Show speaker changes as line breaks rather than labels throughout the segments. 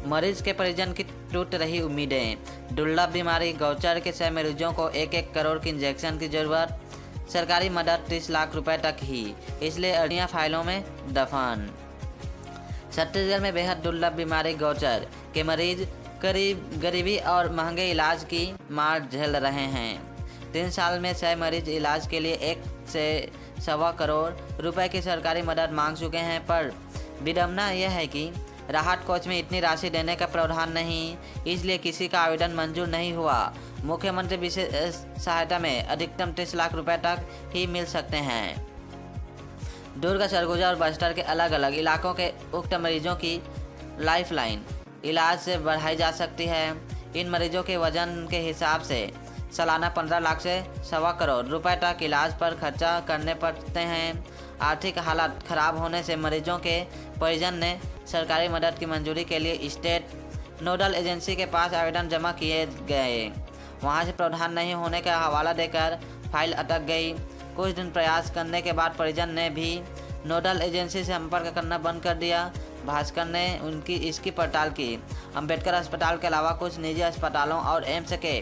मरीज के परिजन की टूट रही उम्मीदें। दुर्लभ बीमारी गौचर के 6 मरीजों को 1-1 करोड़ की इंजेक्शन की जरूरत। सरकारी मदद 30 लाख रुपए तक ही, इसलिए अर्जियां फाइलों में दफन। छत्तीसगढ़ में बेहद दुर्लभ बीमारी गौचर के मरीज गरीबी और महंगे इलाज की मार झेल रहे हैं। 3 साल में 6 मरीज इलाज के लिए 1 से 1.25 करोड़ रुपए की सरकारी मदद मांग चुके हैं, पर विडंबना यह है कि राहत कोष में इतनी राशि देने का प्रावधान नहीं, इसलिए किसी का आवेदन मंजूर नहीं हुआ। मुख्यमंत्री विशेष सहायता में अधिकतम 30 लाख रुपए तक ही मिल सकते हैं। दुर्ग, सरगुजा और बस्तर के अलग अलग इलाकों के उक्त मरीजों की लाइफलाइन इलाज से बढ़ाई जा सकती है। इन मरीजों के वजन के हिसाब से सालाना 15 लाख से 1.25 करोड़ रुपए तक इलाज पर खर्चा करने पड़ते हैं। आर्थिक हालात खराब होने से मरीजों के परिजन ने सरकारी मदद की मंजूरी के लिए स्टेट नोडल एजेंसी के पास आवेदन जमा किए गए। वहां से प्रावधान नहीं होने का हवाला देकर फाइल अटक गई। कुछ दिन प्रयास करने के बाद परिजन ने भी नोडल एजेंसी से संपर्क करना बंद कर दिया। भास्कर ने इसकी पड़ताल की। अंबेडकर अस्पताल के अलावा कुछ निजी अस्पतालों और एम्स के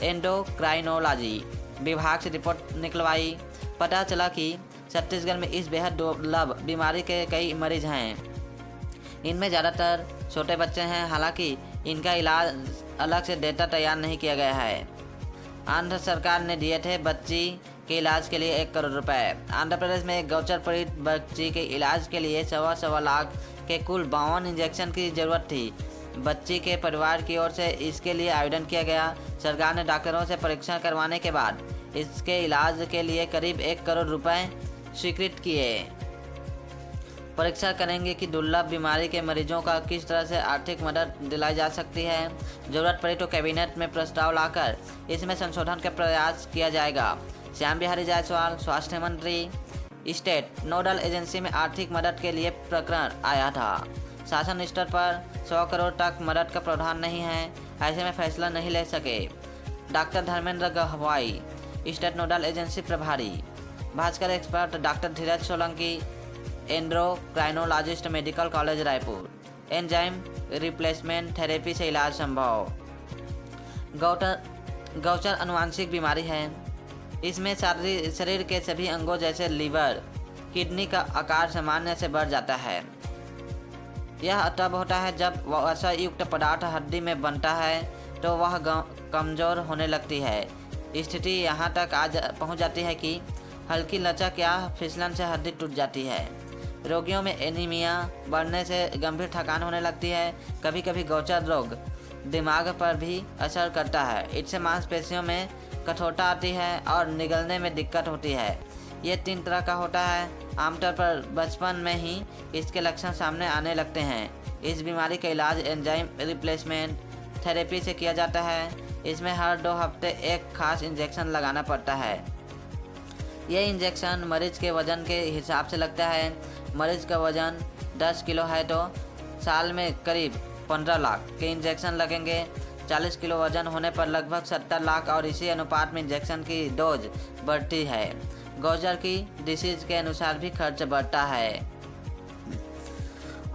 एंडोक्राइनोलॉजी विभाग से रिपोर्ट निकलवाई। पता चला कि छत्तीसगढ़ में इस बेहद दुर्लभ बीमारी के कई मरीज हैं। इनमें ज़्यादातर छोटे बच्चे हैं। हालांकि इनका इलाज अलग से डेटा तैयार नहीं किया गया है। आंध्र सरकार ने दिए थे बच्ची के इलाज के लिए 1 करोड़ रुपए। आंध्र प्रदेश में एक गौचर पीड़ित बच्ची के इलाज के लिए 1.25 लाख के कुल 52 इंजेक्शन की जरूरत थी। बच्ची के परिवार की ओर से इसके लिए आवेदन किया गया। सरकार ने डॉक्टरों से परीक्षण करवाने के बाद इसके इलाज के लिए करीब 1 करोड़ रुपए स्वीकृत किए। परीक्षा करेंगे कि दुर्लभ बीमारी के मरीजों का किस तरह से आर्थिक मदद दिलाई जा सकती है। जरूरत पड़ी तो कैबिनेट में प्रस्ताव लाकर इसमें संशोधन का प्रयास किया जाएगा। श्याम बिहारी जायसवाल, स्वास्थ्य मंत्री। स्टेट नोडल एजेंसी में आर्थिक मदद के लिए प्रकरण आया था। शासन स्तर पर 100 करोड़ तक मदद का प्रावधान नहीं है, ऐसे में फैसला नहीं ले सके। Doctor Dharmendra Gahwai, state nodal agency प्रभारी। Bhaskar expert doctor Dheeraj Solanki, endocrinologist, medical college Raipur. Enzyme replacement therapy से इलाज संभव। गौचर अनुवांशिक बीमारी है। इसमें शरीर के सभी अंगों जैसे लीवर, किडनी का आकार सामान्य से बढ़ जाता है। यह तब होता है जब वसा युक्त पदार्थ हड्डी में बनता है तो वह कमज़ोर होने लगती है। स्थिति यहाँ तक पहुँच जाती है कि हल्की लचक या फिसलन से हड्डी टूट जाती है। रोगियों में एनीमिया बढ़ने से गंभीर थकान होने लगती है। कभी कभी गौचर रोग दिमाग पर भी असर करता है। इससे मांसपेशियों में कठोरता आती है और निगलने में दिक्कत होती है। ये 3 तरह का होता है। आमतौर पर बचपन में ही इसके लक्षण सामने आने लगते हैं। इस बीमारी का इलाज एंजाइम रिप्लेसमेंट थेरेपी से किया जाता है। इसमें हर 2 हफ्ते एक खास इंजेक्शन लगाना पड़ता है। यह इंजेक्शन मरीज के वजन के हिसाब से लगता है। मरीज का वजन 10 किलो है तो साल में करीब 15 लाख के इंजेक्शन लगेंगे। 40 किलो वजन होने पर लगभग 70 लाख और इसी अनुपात में इंजेक्शन की डोज बढ़ती है। गौचर की डिसीज के अनुसार भी खर्च बढ़ता है।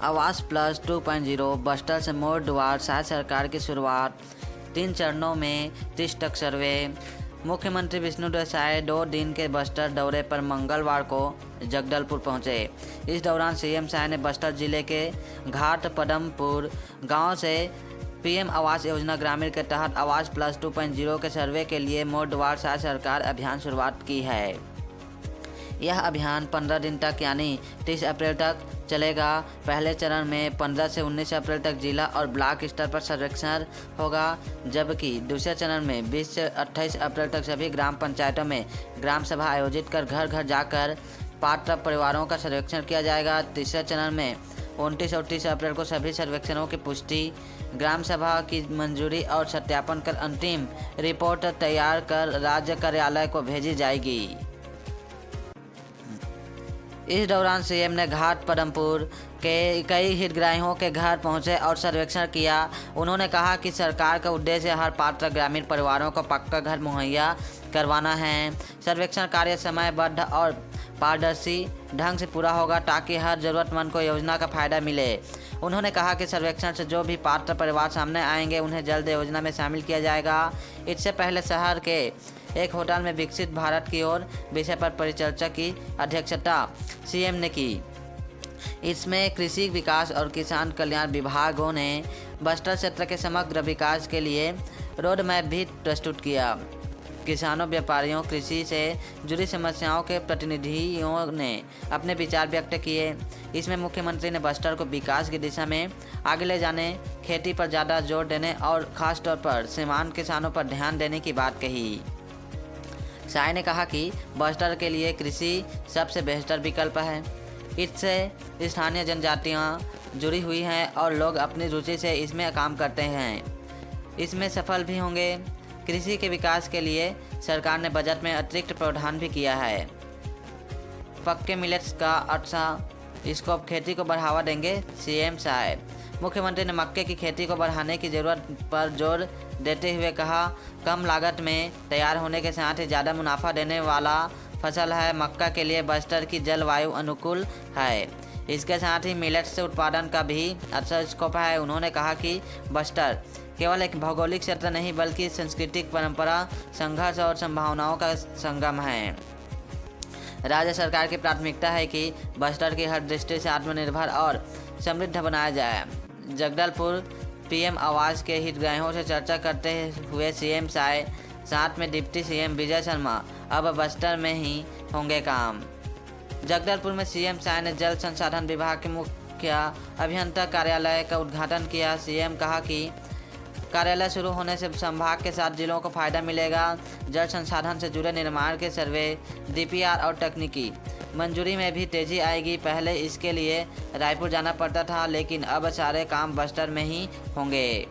आवास प्लस 2.0 बस्तर से मोड़ द्वार शायद सरकार की शुरुआत। 3 चरणों में 30 तक सर्वे। मुख्यमंत्री विष्णुदेव साय 2 दिन के बस्तर दौरे पर मंगलवार को जगदलपुर पहुंचे। इस दौरान सीएम साय ने बस्तर जिले के घाट पदमपुर गांव से पीएम आवास योजना ग्रामीण के तहत आवास प्लस 2.0 के सर्वे के लिए मोड़ द्वार शायद सरकार अभियान शुरुआत की है। यह अभियान 15 दिन तक यानी 30 अप्रैल तक चलेगा। पहले चरण में 15 से 19 अप्रैल तक जिला और ब्लॉक स्तर पर सर्वेक्षण होगा, जबकि दूसरे चरण में 20 से 28 अप्रैल तक सभी ग्राम पंचायतों में ग्राम सभा आयोजित कर घर घर जाकर पात्र परिवारों का सर्वेक्षण किया जाएगा। तीसरे चरण में 29 और 30 अप्रैल को सभी सर्वेक्षणों की पुष्टि, ग्राम सभा की मंजूरी और सत्यापन कर अंतिम रिपोर्ट तैयार कर राज्य कार्यालय को भेजी जाएगी। इस दौरान सीएम ने घाट पदमपुर के कई हितग्राहियों के घर पहुंचे और सर्वेक्षण किया। उन्होंने कहा कि सरकार का उद्देश्य हर पात्र ग्रामीण परिवारों को पक्का घर मुहैया करवाना है। सर्वेक्षण कार्य समयबद्ध और पारदर्शी ढंग से पूरा होगा ताकि हर जरूरतमंद को योजना का फायदा मिले। उन्होंने कहा कि सर्वेक्षण से जो भी पात्र परिवार सामने आएंगे उन्हें जल्द योजना में शामिल किया जाएगा। इससे पहले शहर के एक होटल में विकसित भारत की ओर विषय पर परिचर्चा की अध्यक्षता सीएम ने की। इसमें कृषि विकास और किसान कल्याण विभागों ने बस्तर क्षेत्र के समग्र विकास के लिए रोड मैप भी प्रस्तुत किया। किसानों, व्यापारियों, कृषि से जुड़ी समस्याओं के प्रतिनिधियों ने अपने विचार व्यक्त किए। इसमें मुख्यमंत्री ने बस्तर को विकास की दिशा में आगे ले जाने, खेती पर ज़्यादा जोर देने और ख़ास तौर पर सीमांत किसानों पर ध्यान देने की बात कही। शाह ने कहा कि बस्तर के लिए कृषि सबसे बेहतर विकल्प है। इससे स्थानीय जनजातियाँ जुड़ी हुई हैं और लोग अपनी रुचि से इसमें काम करते हैं, इसमें सफल भी होंगे। कृषि के विकास के लिए सरकार ने बजट में अतिरिक्त प्रावधान भी किया है। पक्के मिलेट्स का अच्छा स्कोप खेती को बढ़ावा देंगे सीएम शाह। मुख्यमंत्री ने मक्के की खेती को बढ़ाने की ज़रूरत पर जोर देते हुए कहा, कम लागत में तैयार होने के साथ ही ज़्यादा मुनाफा देने वाला फसल है। मक्का के लिए बस्तर की जलवायु अनुकूल है। इसके साथ ही मिलेट्स से उत्पादन का भी अच्छा स्कोप है। उन्होंने कहा कि बस्तर केवल एक भौगोलिक क्षेत्र नहीं बल्कि सांस्कृतिक परंपरा, संघर्ष और संभावनाओं का संगम है। राज्य सरकार की प्राथमिकता है कि बस्तर की हर दृष्टि से आत्मनिर्भर और समृद्ध बनाया जाए। जगदलपुर पीएम आवास के हितग्राहियों से चर्चा करते हुए सीएम शाह, साथ में डिप्टी सीएम विजय शर्मा अब बस्तर में ही होंगे काम। जगदलपुर में सीएम शाह ने जल संसाधन विभाग के मुख्य अभियंता कार्यालय का उद्घाटन किया। सीएम कहा कि कार्यालय शुरू होने से संभाग के 7 जिलों को फायदा मिलेगा। जल संसाधन से जुड़े निर्माण के सर्वे, डीपीआर और तकनीकी मंजूरी में भी तेजी आएगी। पहले इसके लिए रायपुर जाना पड़ता था, लेकिन अब सारे काम बस्तर में ही होंगे।